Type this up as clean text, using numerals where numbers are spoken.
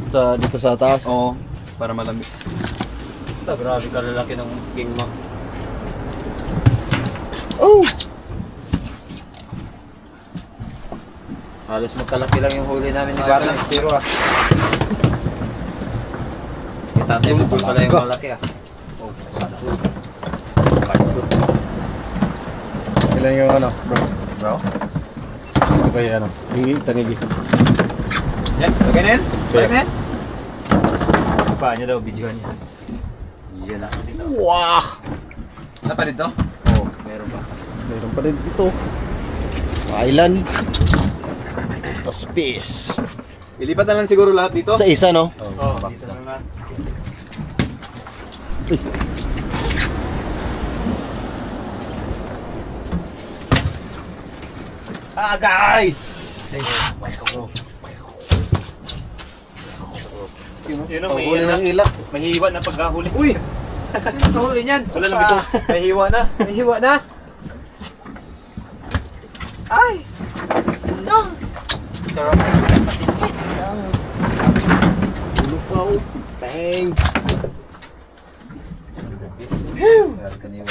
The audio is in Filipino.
sa dito sa taas. Oo, para malamig. Grabe ka lalaki ng king mo. Oh! Halos magkalaki lang yung huli namin ni Barney. Pero kita tayo mo pala yung malaki Oh, Ilan yung ano, bro? Bro? Okay, ano? Hingi, tangigi. Yan, lagay na yan. Lagay na yan. Paano niya daw, video niya. Yan na. Wow! Ano pa dito? Oo, meron pa. Meron pa rin dito. Island. Tapos fish. Ilipat na lang siguro lahat dito. Sa isa, no? Oo, dito na nga. Agay! Yun ang Pahuli ng ilak. mahihiwa na pagkahuli. Uy! Sino kahuli niyan? Wala lang ito. May hiwa na. May hiwa na. Ay! Ano? Sarap. Tulog pa, oh. Thank. Yes. Kaniwa.